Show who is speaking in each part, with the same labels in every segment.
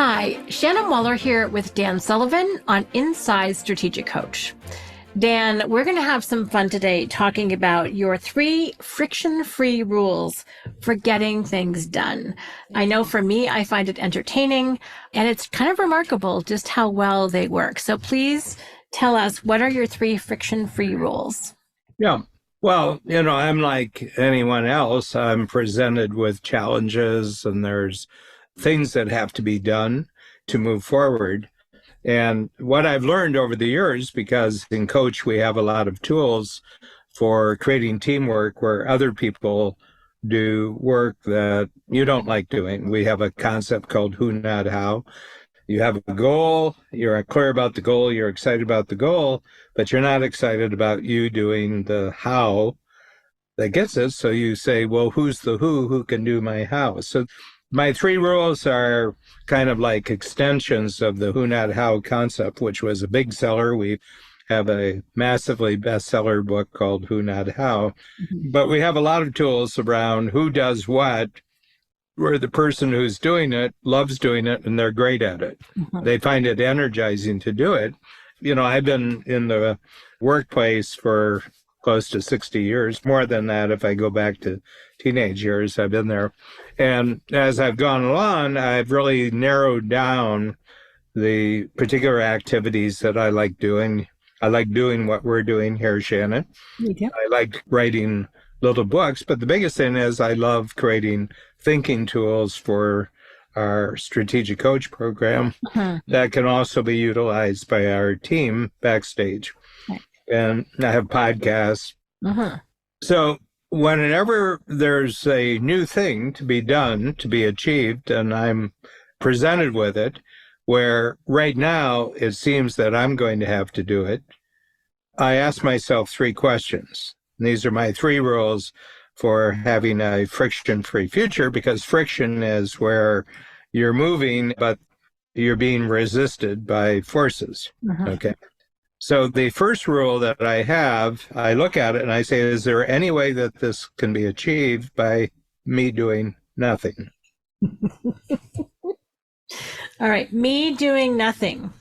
Speaker 1: Hi, Shannon Waller here with Dan Sullivan on Inside Strategic Coach. Dan, we're going to have some fun today talking about your 3 friction-free rules for getting things done. I know for me, I find it entertaining, and it's kind of remarkable just how well they work. So please tell us, what are your 3 friction-free rules?
Speaker 2: Yeah. Well, I'm like anyone else. I'm presented with challenges and there's things that have to be done to move forward. And what I've learned over the years, because in Coach, we have a lot of tools for creating teamwork where other people do work that you don't like doing. We have a concept called who, not how. You have a goal, you're clear about the goal, you're excited about the goal, but you're not excited about you doing the how that gets it. So you say, well, who's the who can do my how? So my 3 rules are kind of like extensions of the who, not how concept, which was a big seller. We have a massively bestseller book called Who, Not How. But we have a lot of tools around who does what, where the person who's doing it loves doing it and they're great at it. They find it energizing to do it. I've been in the workplace for close to 60 years, more than that if I go back to teenage years. I've been there. And as I've gone along, I've really narrowed down the particular activities that I like doing. I like doing what we're doing here, Shannon. I like writing little books, but the biggest thing is I love creating thinking tools for our strategic coach program that can also be utilized by our team backstage. And I have podcasts. So whenever there's a new thing to be done, to be achieved, and I'm presented with it, where right now it seems that I'm going to have to do it, I ask myself 3 questions. And these are my 3 rules for having a friction-free future, because friction is where you're moving, but you're being resisted by forces. Okay. So the first rule that I have, I look at it and I say, is there any way that this can be achieved by me doing nothing?
Speaker 1: All right. Me doing nothing.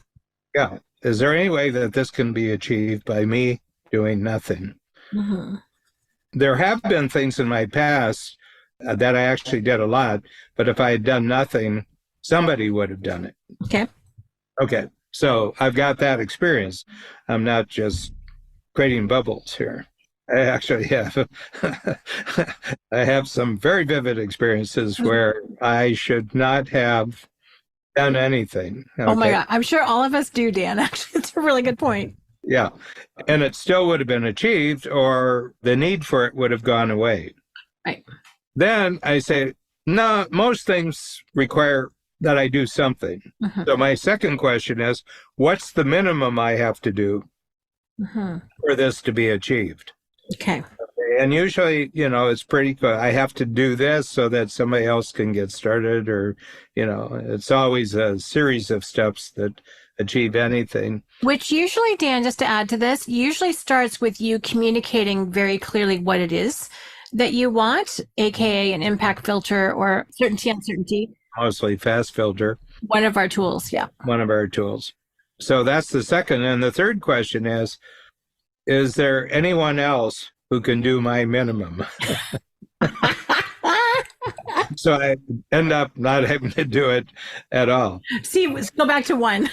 Speaker 2: Yeah. Is there any way that this can be achieved by me doing nothing? There have been things in my past that I actually did a lot, but if I had done nothing, somebody would have done it. Okay. So I've got that experience. I'm not just creating bubbles here. I actually have, I have some very vivid experiences where I should not have done anything. Okay?
Speaker 1: Oh my God. I'm sure all of us do, Dan. Actually, it's a really good point.
Speaker 2: Yeah. And it still would have been achieved, or the need for it would have gone away.
Speaker 1: Right.
Speaker 2: Then I say, no, most things require that I do something. So my second question is, what's the minimum I have to do for this to be achieved?
Speaker 1: Okay.
Speaker 2: And usually, it's pretty good. I have to do this so that somebody else can get started, or, it's always a series of steps that achieve anything.
Speaker 1: Which usually, Dan, just to add to this, usually starts with you communicating very clearly what it is that you want, AKA an impact filter or certainty, uncertainty.
Speaker 2: Mostly fast filter.
Speaker 1: One of our tools, yeah.
Speaker 2: One of our tools. So that's the second. And the third question is there anyone else who can do my minimum? So I end up not having to do it at all.
Speaker 1: See, let's go back to 1.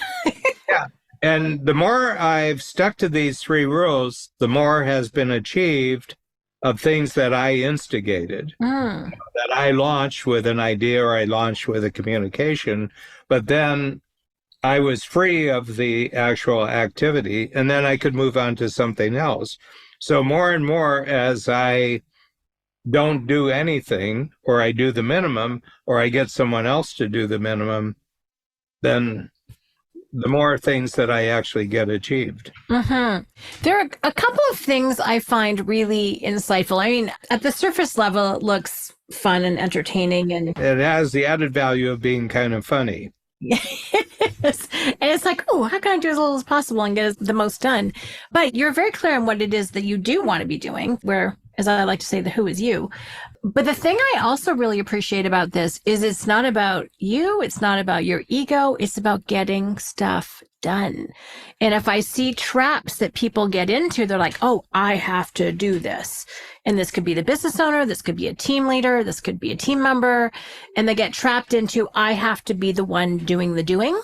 Speaker 2: Yeah. And the more I've stuck to these 3 rules, the more has been achieved of things that I instigated, that I launched with an idea or I launched with a communication, but then I was free of the actual activity, and then I could move on to something else. So more and more, as I don't do anything, or I do the minimum, or I get someone else to do the minimum, then the more things that I actually get achieved.
Speaker 1: There are a couple of things I find really insightful. I mean, at the surface level, it looks fun and entertaining. And
Speaker 2: it has the added value of being kind of funny.
Speaker 1: Yes. And it's like, oh, how can I do as little as possible and get the most done? But you're very clear on what it is that you do want to be doing, where, as I like to say, the who is you. But the thing I also really appreciate about this is it's not about you. It's not about your ego. It's about getting stuff done. And if I see traps that people get into, they're like, oh, I have to do this. And this could be the business owner. This could be a team leader. This could be a team member. And they get trapped into, I have to be the one doing the doing.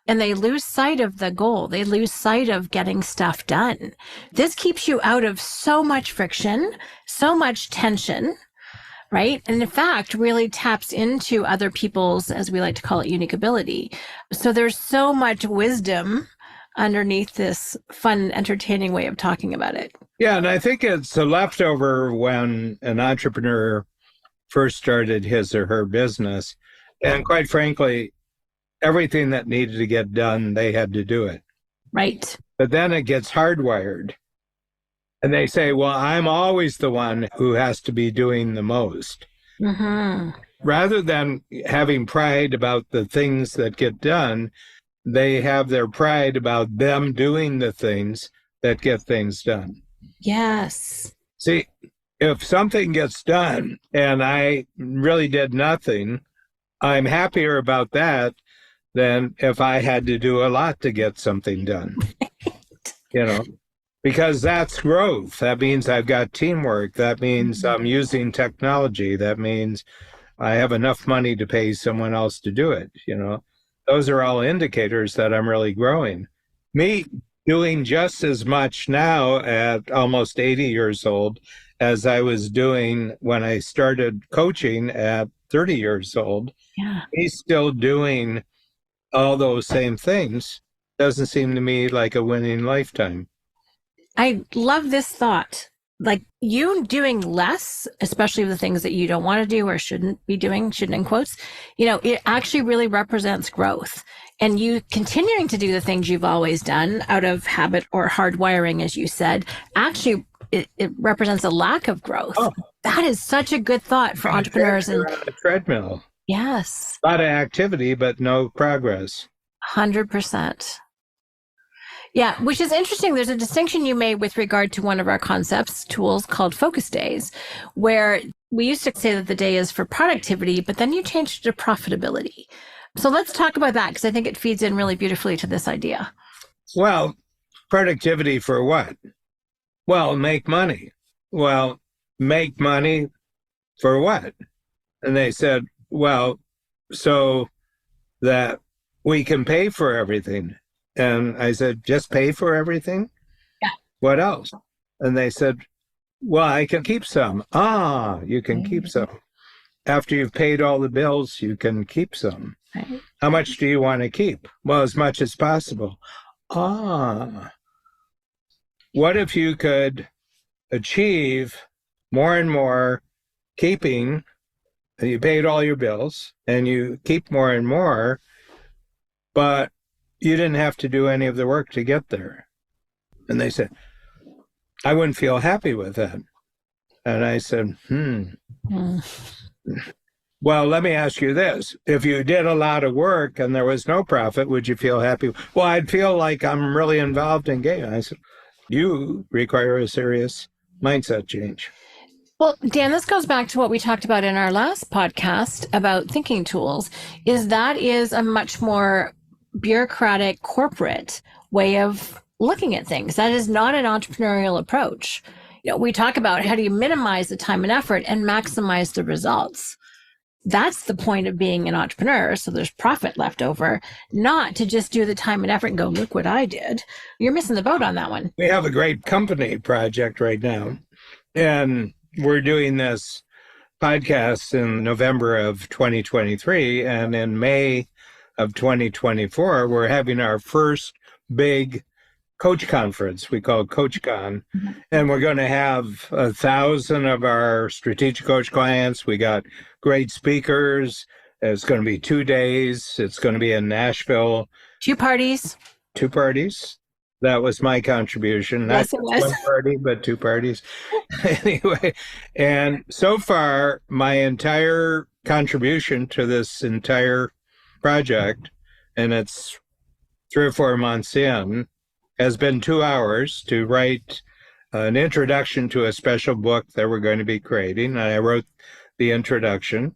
Speaker 1: And they lose sight of the goal. They lose sight of getting stuff done. This keeps you out of so much friction, so much tension, right? And in fact, really taps into other people's, as we like to call it, unique ability. So there's so much wisdom underneath this fun, entertaining way of talking about it.
Speaker 2: Yeah, and I think it's a leftover when an entrepreneur first started his or her business. And quite frankly, everything that needed to get done, they had to do it.
Speaker 1: Right.
Speaker 2: But then it gets hardwired. And they say, well, I'm always the one who has to be doing the most.
Speaker 1: Mm-hmm.
Speaker 2: Rather than having pride about the things that get done, they have their pride about them doing the things that get things done.
Speaker 1: Yes.
Speaker 2: See, if something gets done and I really did nothing, I'm happier about that than if I had to do a lot to get something done. You know, because that's growth. That means I've got teamwork. That means I'm using technology. That means I have enough money to pay someone else to do it. You know, those are all indicators that I'm really growing. Me doing just as much now at almost 80 years old as I was doing when I started coaching at 30 years old.
Speaker 1: Yeah.
Speaker 2: He's still doing all those same things. Doesn't seem to me like a winning lifetime.
Speaker 1: I love this thought. Like you doing less, especially the things that you don't want to do or shouldn't be doing, shouldn't in quotes, you know, it actually really represents growth. And you continuing to do the things you've always done out of habit or hardwiring, as you said, actually it represents a lack of growth. Oh. That is such a good thought for entrepreneurs. And
Speaker 2: on a treadmill.
Speaker 1: Yes.
Speaker 2: A lot of activity, but no progress.
Speaker 1: 100%. Yeah, which is interesting. There's a distinction you made with regard to one of our concepts, tools called focus days, where we used to say that the day is for productivity, but then you changed it to profitability. So let's talk about that, because I think it feeds in really beautifully to this idea.
Speaker 2: Well, productivity for what? Well, make money. Well, make money for what? And they said, well, so that we can pay for everything. And I said, just pay for everything?
Speaker 1: Yeah.
Speaker 2: What else? And they said, well, I can keep some. Ah, you can keep some. After you've paid all the bills, you can keep some.
Speaker 1: Right.
Speaker 2: How much do you want to keep? Well, as much as possible. Ah. What if you could achieve more and more keeping, and you paid all your bills, and you keep more and more, but you didn't have to do any of the work to get there? And they said, I wouldn't feel happy with that. And I said, Well, let me ask you this. If you did a lot of work and there was no profit, would you feel happy? Well, I'd feel like I'm really involved in game. I said, you require a serious mindset change.
Speaker 1: Well, Dan, this goes back to what we talked about in our last podcast about thinking tools, is that is a much more bureaucratic corporate way of looking at things. That is not an entrepreneurial approach. You know, we talk about how do you minimize the time and effort and maximize the results. That's the point of being an entrepreneur. So there's profit left over, not to just do the time and effort and go, look what I did. You're missing the boat on that one.
Speaker 2: We have a great company project right now, and we're doing this podcast in November of 2023. And in May of 2024, we're having our first big coach conference. We call it CoachCon. Mm-hmm. And we're going to have 1,000 of our strategic coach clients. We got great speakers. It's going to be 2 days. It's going to be in Nashville.
Speaker 1: 2 parties.
Speaker 2: 2 parties. That was my contribution.
Speaker 1: Yes,
Speaker 2: Not
Speaker 1: it was.
Speaker 2: 1 party, but 2 parties. Anyway, and so far, my entire contribution to this entire project, and it's 3 or 4 months in, has been 2 hours to write an introduction to a special book that we're going to be creating. And I wrote the introduction.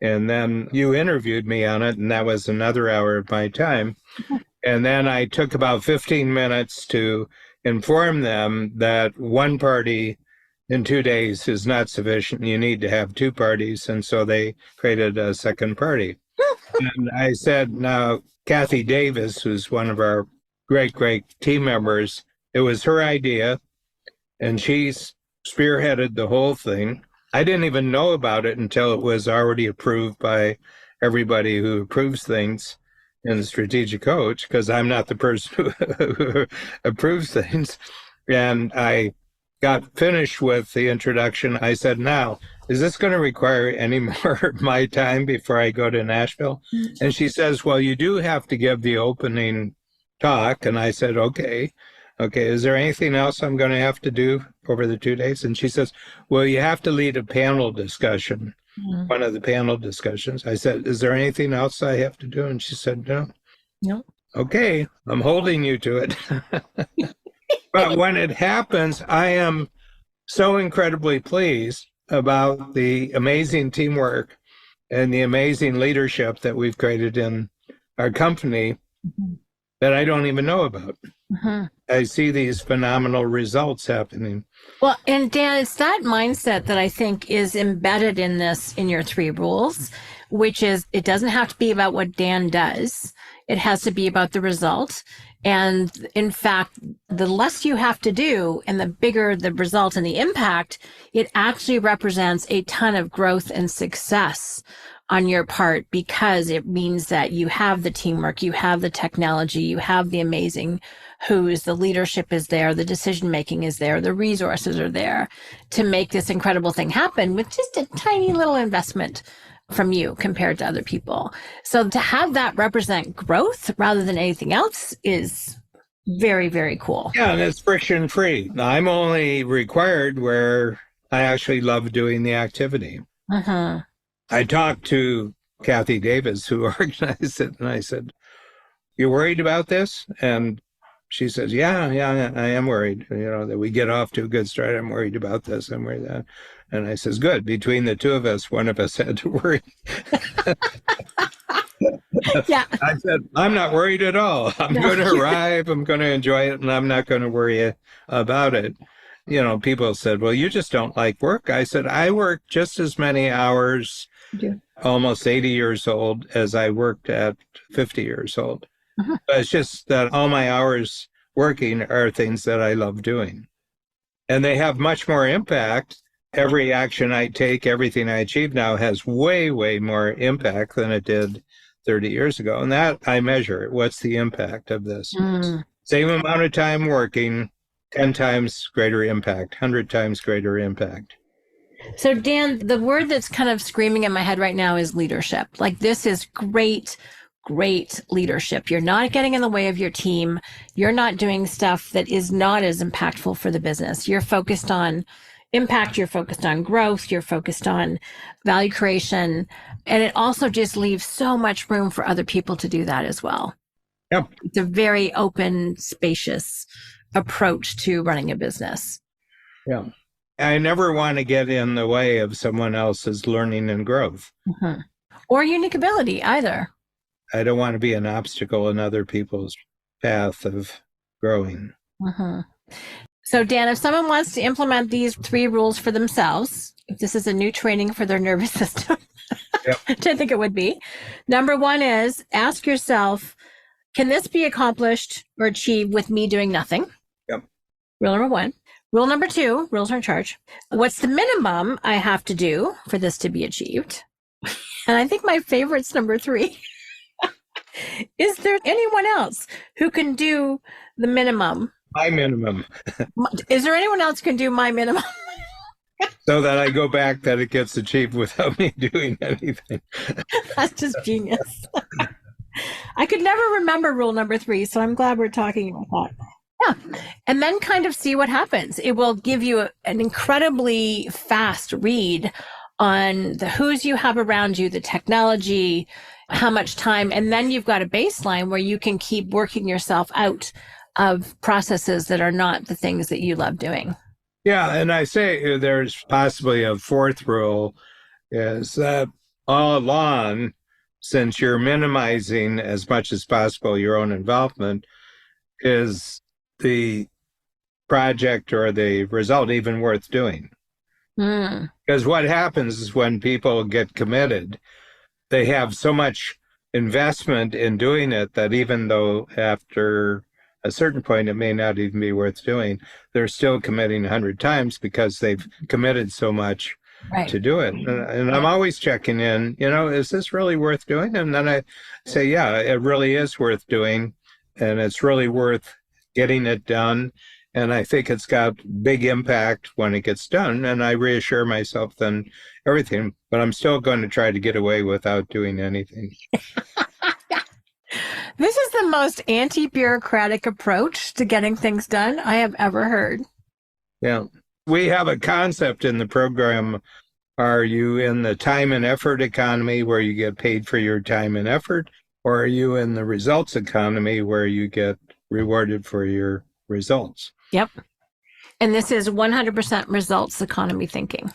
Speaker 2: And then you interviewed me on it, and that was another hour of my time. And then I took about 15 minutes to inform them that one party in 2 days is not sufficient. You need to have two parties. And so they created a second party. And I said, now, Kathy Davis, who's one of our great team members, it was her idea, and she spearheaded the whole thing. I didn't even know about it until it was already approved by everybody who approves things in the Strategic Coach, because I'm not the person who approves things. And I got finished with the introduction. I said, now, is this going to require any more of my time before I go to Nashville? And she says, well, you do have to give the opening talk. And I said, okay, is there anything else I'm going to have to do over the 2 days? And she says, well, you have to lead a panel discussion, one of the panel discussions. I said, is there anything else I have to do? And she said, no. Okay, I'm holding you to it. But when it happens, I am so incredibly pleased about the amazing teamwork and the amazing leadership that we've created in our company that I don't even know about. I see these phenomenal results happening.
Speaker 1: Well, and Dan, it's that mindset that I think is embedded in your 3 rules, which is it doesn't have to be about what Dan does. It has to be about the result. And in fact, the less you have to do and the bigger the result and the impact, it actually represents a ton of growth and success on your part, because it means that you have the teamwork, you have the technology, you have the amazing who's, the leadership is there, the decision making is there, the resources are there to make this incredible thing happen with just a tiny little investment from you compared to other people. So to have that represent growth rather than anything else is very, very cool.
Speaker 2: Yeah, and it's friction free. I'm only required where I actually love doing the activity. I talked to Kathy Davis, who organized it, and I said, "You worried about this?" And she says, yeah, I am worried, that we get off to a good start. I'm worried about this. I'm worried that. And I says, good. Between the two of us, one of us had to worry.
Speaker 1: Yeah.
Speaker 2: I said, I'm not worried at all. I'm going to arrive. I'm going to enjoy it, and I'm not going to worry about it. People said, well, you just don't like work. I said, I work just as many hours, almost 80 years old, as I worked at 50 years old. But it's just that all my hours working are things that I love doing. And they have much more impact. Every action I take, everything I achieve now has way, way more impact than it did 30 years ago. And that I measure. What's the impact of this? Same amount of time working, 10 times greater impact, 100 times greater impact.
Speaker 1: So Dan, the word that's kind of screaming in my head right now is leadership. Like, this is great leadership. You're not getting in the way of your team. You're not doing stuff that is not as impactful for the business. You're focused on impact. You're focused on growth. You're focused on value creation. And it also just leaves so much room for other people to do that as well.
Speaker 2: Yep.
Speaker 1: It's a very open, spacious approach to running a business.
Speaker 2: Yeah. I never want to get in the way of someone else's learning and growth.
Speaker 1: Or unique ability either.
Speaker 2: I don't want to be an obstacle in other people's path of growing.
Speaker 1: So Dan, if someone wants to implement these 3 rules for themselves, if this is a new training for their nervous system, which I think it would be, number 1 is ask yourself, can this be accomplished or achieved with me doing nothing? Rule number 1. Rule number 2, rules are in charge. What's the minimum I have to do for this to be achieved? And I think my favorite's number 3. Is there anyone else who can do the minimum?
Speaker 2: My minimum.
Speaker 1: Is there anyone else who can do my minimum?
Speaker 2: So that I go back, that it gets achieved without me doing anything.
Speaker 1: That's just genius. I could never remember rule number 3, so I'm glad we're talking about that. Yeah. And then kind of see what happens. It will give you an incredibly fast read on the who's you have around you, the technology, how much time, and then you've got a baseline where you can keep working yourself out of processes that are not the things that you love doing.
Speaker 2: Yeah, and I say there's possibly a fourth rule is that all along, since you're minimizing as much as possible your own involvement, is the project or the result even worth doing?
Speaker 1: Mm,
Speaker 2: Because what happens is when people get committed, they have so much investment in doing it that even though after a certain point it may not even be worth doing, they're still committing 100 times because they've committed so much
Speaker 1: right.
Speaker 2: to do it. And I'm
Speaker 1: Right.
Speaker 2: always checking in, is this really worth doing? And then I say, yeah, it really is worth doing. And it's really worth getting it done. And I think it's got big impact when it gets done. And I reassure myself then everything, but I'm still going to try to get away without doing anything.
Speaker 1: This is the most anti-bureaucratic approach to getting things done I have ever heard.
Speaker 2: Yeah. We have a concept in the program. Are you in the time and effort economy where you get paid for your time and effort? Or are you in the results economy where you get rewarded for your results?
Speaker 1: Yep. And this is 100% results economy thinking.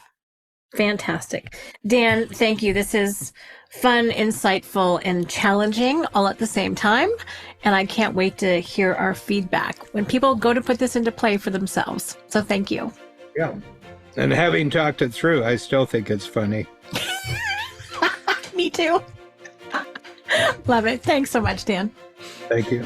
Speaker 1: Fantastic. Dan, thank you. This is fun, insightful, and challenging all at the same time. And I can't wait to hear our feedback when people go to put this into play for themselves. So thank you.
Speaker 2: Yeah. And having talked it through, I still think it's funny.
Speaker 1: Me too. Love it. Thanks so much, Dan.
Speaker 2: Thank you.